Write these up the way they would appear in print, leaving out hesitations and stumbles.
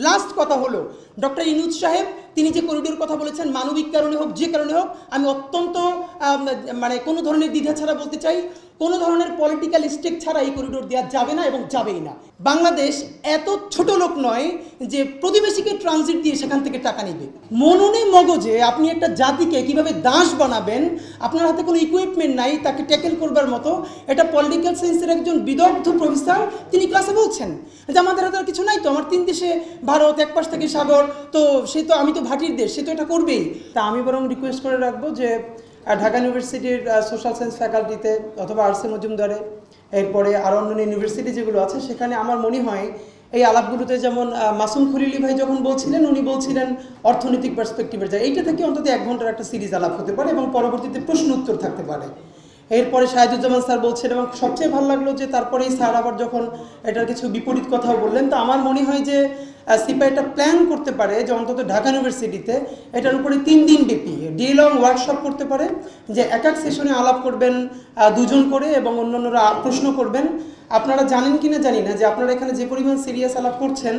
Last কথা হলো doctor Yunus সাহেব তিনি যে করিডোর কথা বলেছেন, মানবিক কারণে হোক যে কারণে হোক, আমি অত্যন্ত মানে কোনো ধরনের দ্বিধা ছাড়া বলতে চাই, কোনো ধরনের পলিটিক্যাল স্টেক ছাড়া এই করিডোর দেওয়া যাবে না এবং যাবেই না। বাংলাদেশ এত ছোট লোক নয় যে প্রতিবেশীকে ট্রানজিট দিয়ে সেখান থেকে টাকা নেবে। মননে মগজে আপনি একটা জাতিকে কিভাবে দাস বানাবেন, আপনার হাতে কোনো ইকুইপমেন্ট নাই তাকে ট্যাকেল করবার মতো, এটা পলিটিক্যাল সায়েন্সের একজন বিদগ্ধ প্রফেসর তিনি ক্লাসে বলছেন যে আমাদের হাতে কিছু নাই তো, আমার 3 দেশে ভারত, এক পাশ থেকে সাগর, তো সে তো আমি তো ভাটির দেশ, সে তো এটা করবেই। তা আমি বরং রিকোয়েস্ট করে রাখবো যে ঢাকা ইউনিভার্সিটির সোশ্যাল সায়েন্স ফ্যাকাল্টিতে অথবা আরসি মজুমদারে, এরপরে আরও অন্যান্য ইউনিভার্সিটি যেগুলো আছে সেখানে আমার মনে হয় এই আলাপগুলোতে যেমন মাসুম খলিলি ভাই যখন বলছিলেন, উনি বলছিলেন অর্থনৈতিক পার্সপেক্টিভের যায়, এইটা থেকে অন্তত 1 ঘন্টার একটা সিরিজ আলাপ হতে পারে এবং পরবর্তীতে প্রশ্ন উত্তর থাকতে পারে। এরপরে শাহিদুজ্জামান স্যার বলছেন, এবং সবচেয়ে ভালো লাগলো যে তারপরেই স্যার আবার যখন এটার কিছু বিপরীত কথাও বললেন। তো আমার মনে হয় যে সিপা এটা প্ল্যান করতে পারে যে অন্তত ঢাকা ইউনিভার্সিটিতে এটার উপরে 3 দিন ব্যাপী ডে লং ওয়ার্কশপ করতে পারে, যে এক সেশনে আলাপ করবেন 2 জন করে এবং অন্যান্যরা প্রশ্ন করবেন। আপনারা জানেন কি না জানি না যে আপনারা এখানে যে পরিমাণ সিরিয়াস আলাপ করছেন,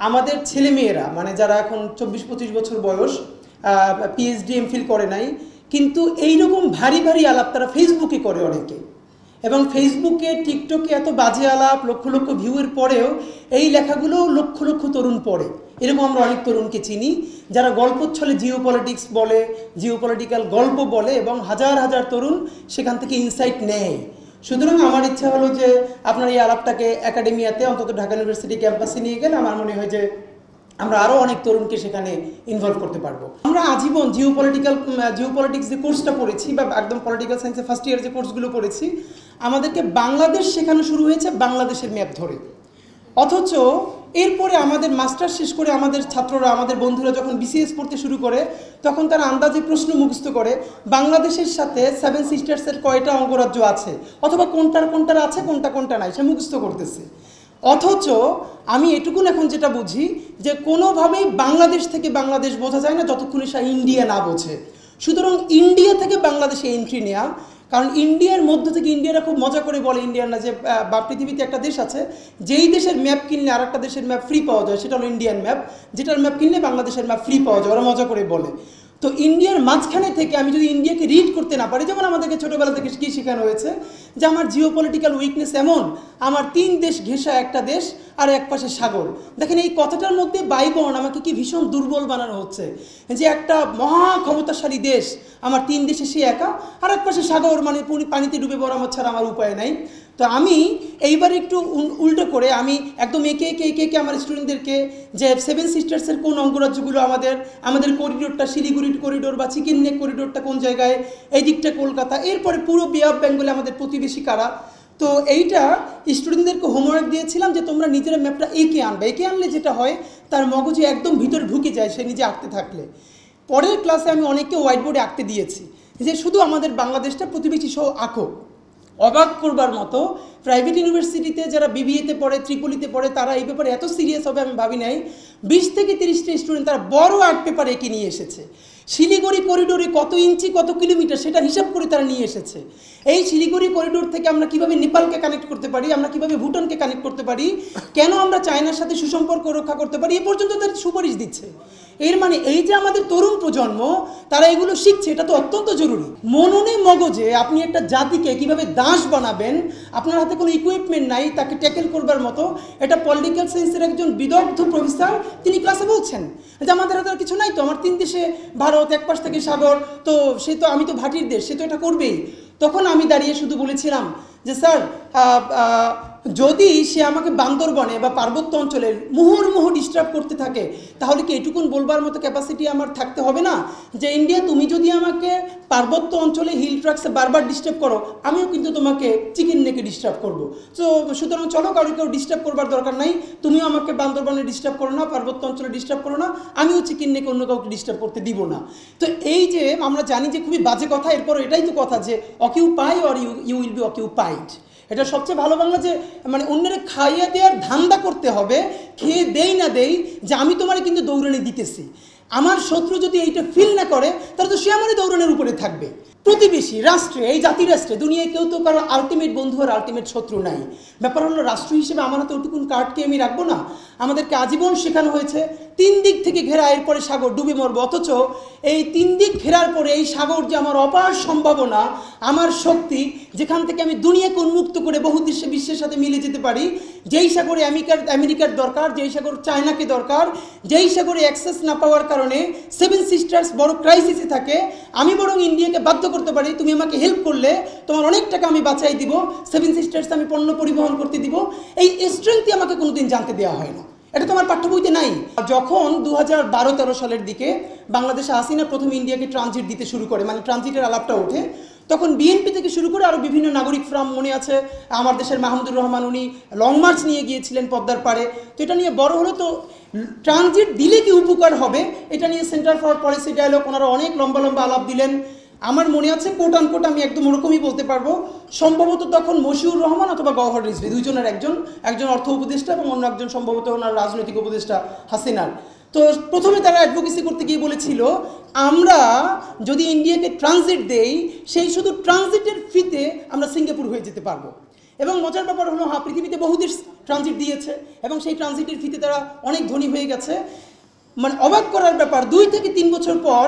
আমাদের ছেলেমেয়েরা মানে যারা এখন 24-25 বছর বয়স, পিএইচডি এমফিল করে নাই, কিন্তু এইরকম ভারী ভারী আলাপ তারা ফেসবুকে করে অনেকে, এবং ফেসবুকে টিকটকে এত বাজে আলাপ লক্ষ লক্ষ ভিউয়ের পরেও এই লেখাগুলো লক্ষ লক্ষ তরুণ পড়ে। এরকম আমরা অনেক তরুণকে চিনি যারা গল্পচ্ছলে জিও পলিটিক্স বলে, জিও পলিটিক্যাল গল্প বলে, এবং হাজার হাজার তরুণ সেখান থেকে ইনসাইট নেয়। সুতরাং আমার ইচ্ছা হলো যে আপনার এই আলাপটাকে একাডেমিয়াতে অন্তত ঢাকা ইউনিভার্সিটি ক্যাম্পাসে নিয়ে গেলে আমার মনে হয় যে আমরা আরও অনেক তরুণকে সেখানে ইনভলভ করতে পারবো। আমরা আজীবন জিওপলিটিক্স যে কোর্সটা পড়েছি বা একদম পলিটিক্যাল সায়েন্সের ফার্স্ট ইয়ার যে কোর্সগুলো পড়েছি, আমাদেরকে বাংলাদেশ শেখানো শুরু হয়েছে বাংলাদেশের ম্যাপ ধরে। অথচ এরপরে আমাদের মাস্টার শেষ করে আমাদের ছাত্ররা, আমাদের বন্ধুরা যখন বিসিএস পড়তে শুরু করে, তখন তারা আন্দাজে প্রশ্ন মুখস্থ করে বাংলাদেশের সাথে 7 সিস্টার্সের কয়টা অঙ্গরাজ্য আছে, অথবা কোনটার আছে কোনটা নাই, সে মুখস্থ করতেছে। অথচ আমি এটুকুন এখন যেটা বুঝি যে কোনোভাবেই বাংলাদেশ থেকে বাংলাদেশ বোঝা যায় না যতক্ষণে সে ইন্ডিয়া না বোঝে। সুতরাং ইন্ডিয়া থেকে বাংলাদেশে এন্ট্রি নেওয়া, কারণ ইন্ডিয়ার মধ্য থেকে ইন্ডিয়ারা খুব মজা করে বলে ইন্ডিয়ানরা যে বা পৃথিবীতে একটা দেশ আছে যেই দেশের ম্যাপ কিনলে আর একটা দেশের ম্যাপ ফ্রি পাওয়া যায়, সেটা হলো ইন্ডিয়ান ম্যাপ, যেটার ম্যাপ কিনলে বাংলাদেশের ম্যাপ ফ্রি পাওয়া যায়, ওরা মজা করে বলে। তো ইন্ডিয়ার মাঝখানে থেকে আমি যদি ইন্ডিয়াকে রিড করতে না পারি, যেমন আমাদেরকে ছোটোবেলা থেকে কী শেখানো হয়েছে যে আমার জিও পলিটিক্যাল উইকনেস এমন, আমার 3 দেশ ঘেঁষা একটা দেশ আর এক পাশে সাগর। দেখেন এই কথাটার মধ্যে বাইবন আমাকে কি ভীষণ দুর্বল বানানো হচ্ছে, যে একটা মহা ক্ষমতাশালী দেশ, আমার 3 দেশে সে একা, আর এক পাশে সাগর, মানে পানিতে ডুবে বরামত ছাড়া আমার উপায় নাই। তো আমি এইবার একটু উল্টো করে আমি একদম একে আমার স্টুডেন্টদেরকে যে 7 সিস্টার্সের কোন অঙ্গরাজ্যগুলো, আমাদের করিডোরটা শিলিগুড়ি করিডোর বা চিকেন নেক করিডোরটা কোন জায়গায়, এই দিকটা কলকাতা, এরপরে পুরো বে অফ বেঙ্গলে আমাদের প্রতিবেশী কারা। তো এইটা স্টুডেন্টদেরকে হোমওয়ার্ক দিয়েছিলাম যে তোমরা নিজেরা ম্যাপটা এঁকে আনলে যেটা হয় তার মগজে একদম ভিতরে ঢুকে যায় সে নিজে আঁকতে থাকলে। পরের ক্লাসে আমি অনেককে হোয়াইট বোর্ডে আঁকতে দিয়েছি যে শুধু আমাদের বাংলাদেশটা প্রতিবেশী সহ আঁকো। অবাক করবার মতো প্রাইভেট ইউনিভার্সিটিতে যারা বিবিএতে পড়ে, ত্রিপলিতে পড়ে, তারা এই ব্যাপারে এত সিরিয়াস হবে আমি ভাবি নাই। 20 থেকে 30টা স্টুডেন্ট তারা বড় আর্ট পেপার এঁকে নিয়ে এসেছে। শিলিগুড়ি করিডোরে কত ইঞ্চি কত কিলোমিটার সেটা হিসাব করে তারা নিয়ে এসেছে। এই শিলিগুড়ি করিডোর থেকে আমরা কিভাবে নেপালকে কানেক্ট করতে পারি, আমরা কিভাবে ভুটানকে কানেক্ট করতে পারি, কেন আমরা চায়নার সাথে সুসম্পর্ক রক্ষা করতে পারি, এ পর্যন্ত তারা সুপারিশ দিচ্ছে। এর মানে এই যে আমাদের তরুণ প্রজন্ম তারা এগুলো শিখছে, এটা তো অত্যন্ত জরুরি। মননে মগজে আপনি একটা জাতিকে কিভাবে দাস বানাবেন, আপনার হাতে কোনো ইকুইপমেন্ট নাই তাকে ট্যাকেল করবার মতো, এটা পলিটিক্যাল সায়েন্সের একজন বিদগ্ধ প্রফেসর তিনি ক্লাসে বলছেন যে আমাদের হাতে কিছু নাই তো, আমার 3 দেশে ভারত, এক পাশ থেকে সাগর, তো সে তো আমি তো ভাটির দেশ, সে তো এটা করবেই। তখন আমি দাঁড়িয়ে শুধু বলেছিলাম যে স্যার যদি সে আমাকে বান্দরবনে বা পার্বত্য অঞ্চলের মুহুর্মুহু ডিস্টার্ব করতে থাকে, তাহলে কি এটুকুন বলবার মতো ক্যাপাসিটি আমার থাকতে হবে না যে ইন্ডিয়া তুমি যদি আমাকে পার্বত্য অঞ্চলে হিল ট্রাক্সে বারবার ডিস্টার্ব করো, আমিও কিন্তু তোমাকে চিকেন নেকে ডিস্টার্ব করবো। তো সুতরাং চলো, কেউ ডিস্টার্ব করবার দরকার নাই, তুমিও আমাকে বান্দরবনে ডিস্টার্ব করো না, পার্বত্য অঞ্চলে ডিস্টার্ব করো না, আমিও চিকেন নেকে অন্য কাউকে ডিস্টার্ব করতে দিব না। তো এই যে আমরা জানি যে খুবই বাজে কথা, এরপর এটাই তো কথা যে অকিউপাই অর ইউ উইল বি অকিউপাইড। এটা সবচেয়ে ভালো বাংলা যে মানে অন্যের খাইয়ে দেওয়ার ধান্দা করতে হবে, খেয়ে দেই না দেই যে আমি তোমার কিন্তু দৌড়ানি দিতেছি। আমার শত্রু যদি এইটা ফিল না করে তাহলে তো সে আমারই দৌড়ানোর উপরে থাকবে। প্রতিবেশী রাষ্ট্রে, এই জাতিরাষ্ট্রে দুনিয়ায় কেউ তো কারো আলটিমেট বন্ধু আর আলটিমেট শত্রু নাই। ব্যাপার হলো রাষ্ট্র হিসেবে আমার হাতে ওটুকুন কার্ডকে আমি রাখবো না? আমাদেরকে আজীবন শেখানো হয়েছে 3 দিক থেকে ঘেরা, এরপরে সাগর, ডুবে মরবো। অথচ এই 3 দিক ঘেরার পরে এই সাগর যে আমার অপার সম্ভাবনা, আমার শক্তি, যেখান থেকে আমি দুনিয়াকে উন্মুক্ত করে বহু দেশে বিশ্বের সাথে মিলে যেতে পারি, যেই সাগরে আমেরিকার দরকার, যেই সাগর চায়নাকে দরকার, যেই সাগরে অ্যাক্সেস না পাওয়ার কারণে 7 সিস্টার্স বড় ক্রাইসিসে থাকে, আমি বরং ইন্ডিয়াকে বাধ্য করতে পারি, তুমি আমাকে হেল্প করলে তোমার অনেক টাকা আমি বাঁচাই দিব, 7 সিস্টার্স আমি পণ্য পরিবহন করতে দিব। এই স্ট্রেংথই আমাকে কোনোদিন জানতে দেওয়া হয় না। এটা তো আমার পাঠ্য বইতে নাই। যখন 2012-13 সালের দিকে বাংলাদেশে হাসিনা প্রথম ইন্ডিয়াকে ট্রানজিট দিতে শুরু করে, মানে ট্রানজিটের আলাপটা ওঠে, তখন বিএনপি থেকে শুরু করে আরও বিভিন্ন নাগরিক ফোরাম, মনে আছে আমার দেশের মাহমুদুর রহমান, উনি লং মার্চ নিয়ে গিয়েছিলেন পদ্মার পাড়ে। তো এটা নিয়ে বড় হলো, তো ট্রানজিট দিলে কি উপকার হবে এটা নিয়ে সেন্টার ফর পলিসি ডায়ালগ ওনারা অনেক লম্বা লম্বা আলাপ দিলেন। আমার মনে আছে কোট আনকোট আমি একদম ওরকমই বলতে পারবো, সম্ভবত তখন মশিউর রহমান অথবা গওহর রিজভী, দুইজনের একজন অর্থ উপদেষ্টা এবং অন্য একজন সম্ভবত ওনার রাজনৈতিক উপদেষ্টা হাসিনার। তো প্রথমে তারা অ্যাডভোকেসি করতে গিয়ে বলেছিল, আমরা যদি ইন্ডিয়াকে ট্রানজিট দেই, সেই শুধু ট্রানজিটের ফিতে আমরা সিঙ্গাপুর হয়ে যেতে পারবো। এবং মজার ব্যাপার হলো, হ্যাঁ, পৃথিবীতে বহু দেশ ট্রানজিট দিয়েছে এবং সেই ট্রানজিটের ফিতে তারা অনেক ধনী হয়ে গেছে। মানে অবাক করার ব্যাপার, 2 থেকে 3 বছর পর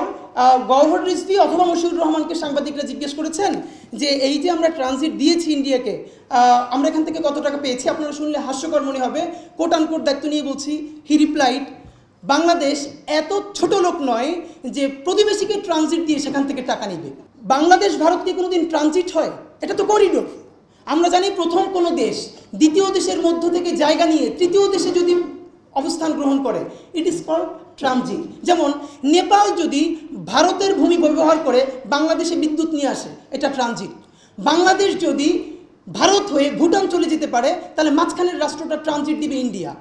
গওহর রিজভী অথবা মশিউর রহমানকে সাংবাদিকরা জিজ্ঞেস করেছেন যে এই যে আমরা ট্রানজিট দিয়েছি ইন্ডিয়াকে, আমরা এখান থেকে কত টাকা পেয়েছি? আপনারা শুনলে হাস্যকর মনে হবে, কোট আনকোট দায়িত্ব নিয়ে বলছি, হি রিপ্লাইড, বাংলাদেশ এত ছোট লোক নয় যে প্রতিবেশীকে ট্রানজিট দিয়ে সেখান থেকে টাকা নিবে। বাংলাদেশ ভারতকে কোনোদিন ট্রানজিট হয়? এটা তো করিডোর। আমরা জানি প্রথম কোনো দেশ দ্বিতীয় দেশের মধ্য থেকে জায়গা নিয়ে তৃতীয় দেশে যদি অবস্থান গ্রহণ করে, ইট ইজ কল্ড ট্রানজিট। যেমন নেপাল যদি ভারতের ভূমি ব্যবহার করে বাংলাদেশে বিদ্যুৎ নিয়ে আসে, এটা ট্রানজিট। বাংলাদেশ যদি ভারত হয়ে ভুটান চলে যেতে পারে, তাহলে মাঝখানের রাষ্ট্রটা ট্রানজিট দিবে ইন্ডিয়া।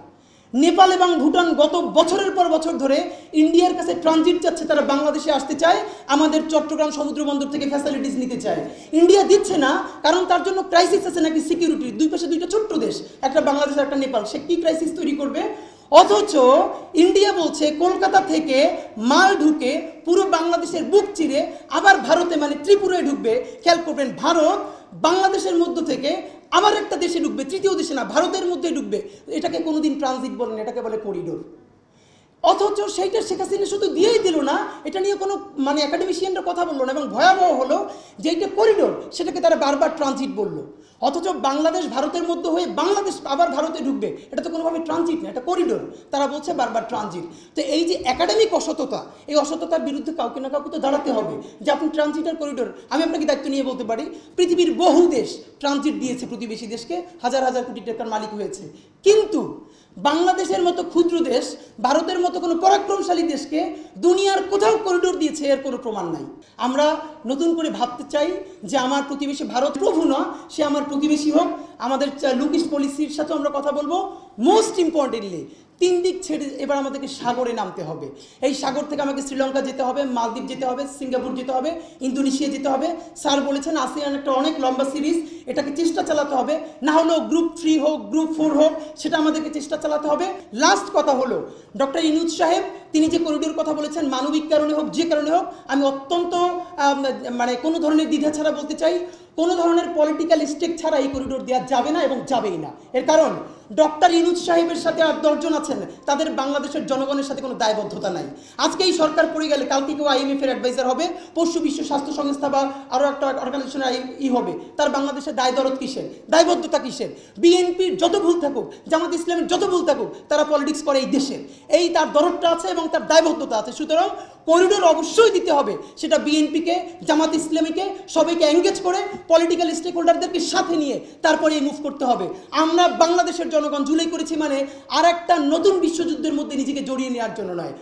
নেপাল এবং ভুটান গত বছরের পর বছর ধরে ইন্ডিয়ার কাছে ট্রানজিট চাচ্ছে, তারা বাংলাদেশে আসতে চায়, আমাদের চট্টগ্রাম সমুদ্র বন্দর থেকে ফ্যাসিলিটিস নিতে চায়। ইন্ডিয়া দিচ্ছে না, কারণ তার জন্য ক্রাইসিস আছে নাকি সিকিউরিটির। দুই পাশে দুইটা ছোট্ট দেশ, একটা বাংলাদেশ আর একটা নেপাল, সে কি ক্রাইসিস তৈরি করবে? অথচ ইন্ডিয়া বলছে কলকাতা থেকে মাল ঢুকে পুরো বাংলাদেশের বুক চিরে আবার ভারতে, মানে ত্রিপুরায় ঢুকবে। খেয়াল করবেন, ভারত বাংলাদেশের মধ্য থেকে আবার একটা দেশে ঢুকবে, তৃতীয় দেশে না, ভারতের মধ্যে ঢুকবে। এটাকে কোনোদিন ট্রানজিট বলে না, এটাকে বলে করিডোর। অথচ সেইটা শেখ হাসিনা শুধু দিয়েই দিল না, এটা নিয়ে কোনো মানে একাডেমিশিয়ানরা কথা বললো না, এবং ভয়াবহ হলো যে এইটা করিডোর, সেটাকে তারা বারবার ট্রানজিট বললো। অথচ বাংলাদেশ ভারতের মধ্যে হয়ে বাংলাদেশ আবার ভারতে ঢুকবে, এটা তো কোনোভাবে ট্রানজিট না, এটা করিডোর। তারা বলছে বারবার ট্রানজিট। তো এই যে একাডেমিক অসততা, এই অসততার বিরুদ্ধে কাউকে না কাউকে তো দাঁড়াতে হবে যে আপনি ট্রানজিট আর করিডোর। আমি আপনাকে দায়িত্ব নিয়ে বলতে পারি, পৃথিবীর বহু দেশ ট্রানজিট দিয়েছে প্রতিবেশী দেশকে, হাজার হাজার কোটি টাকার মালিক হয়েছে। কিন্তু বাংলাদেশের মতো ক্ষুদ্র দেশ, ভারতের মতো কোনো পরাক্রমশালী দেশকে দুনিয়ার কোথাও করিডোর দিয়েছে এর কোনো প্রমাণ নাই। আমরা নতুন করে ভাবতে চাই যে আমার প্রতিবেশী ভারত প্রভু না, সে আমার প্রতিবেশী হোক। আমাদের লুকিশ পলিসির সাথে আমরা কথা বলবো। মোস্ট ইম্পর্টেন্টলি 3 দিক ছেড়ে এবার আমাদেরকে সাগরে নামতে হবে। এই সাগর থেকে আমাকে শ্রীলঙ্কা যেতে হবে, মালদ্বীপ যেতে হবে, সিঙ্গাপুর যেতে হবে, ইন্দোনেশিয়া যেতে হবে। স্যার বলেছেন আসিয়ান একটা অনেক লম্বা সিরিজ, এটাকে চেষ্টা চালাতে হবে। না হলেও গ্রুপ 3 হোক, গ্রুপ 4 হোক, সেটা আমাদেরকে চেষ্টা চালাতে হবে। লাস্ট কথা হলো, ডক্টর ইউনূস সাহেব তিনি যে করিডোর কথা বলেছেন, মানবিক কারণে হোক, যে কারণে হোক, আমি অত্যন্ত মানে কোনো ধরনের দ্বিধা ছাড়া বলতে চাই, কোনো ধরনের পলিটিক্যাল স্টেক ছাড়া এই করিডোর দেওয়া যাবে না এবং যাবেই না। এর কারণ ডক্টর ইউনূস সাহেবের সাথে আর 10 জন আছেন, তাদের বাংলাদেশের জনগণের সাথে কোনো দায়বদ্ধতা নাই। আজকে এই সরকার পড়ে গেলে কালকে কেউ IMF এর অ্যাডভাইজার হবে, পরশু বিশ্ব স্বাস্থ্য সংস্থা বা আরও একটা অর্গানাইজেশনের হবে, তার বাংলাদেশের দায় দরদ কিসের, দায়বদ্ধতা কিসের? বিএনপির যত ভুল থাকুক, জামাত ইসলামের যত ভুল থাকুক, তারা পলিটিক্স করে এই দেশের, এই তার দরদটা আছে এবং তার দায়বদ্ধতা আছে। সুতরাং করিডোর অবশ্যই দিতে হবে, সেটা বিএনপিকে, জামাত ইসলামীকে, সবাইকে এঙ্গেজ করে পলিটিক্যাল স্টেক হোল্ডারদেরকে সাথে নিয়ে তারপরে এই মুভ করতে হবে। আমরা বাংলাদেশের জনগণ জুলাই করেছি মানে আর একটা নতুন বিশ্বযুদ্ধের মধ্যে নিজেকে জড়িয়ে নেওয়ার জন্য নয়।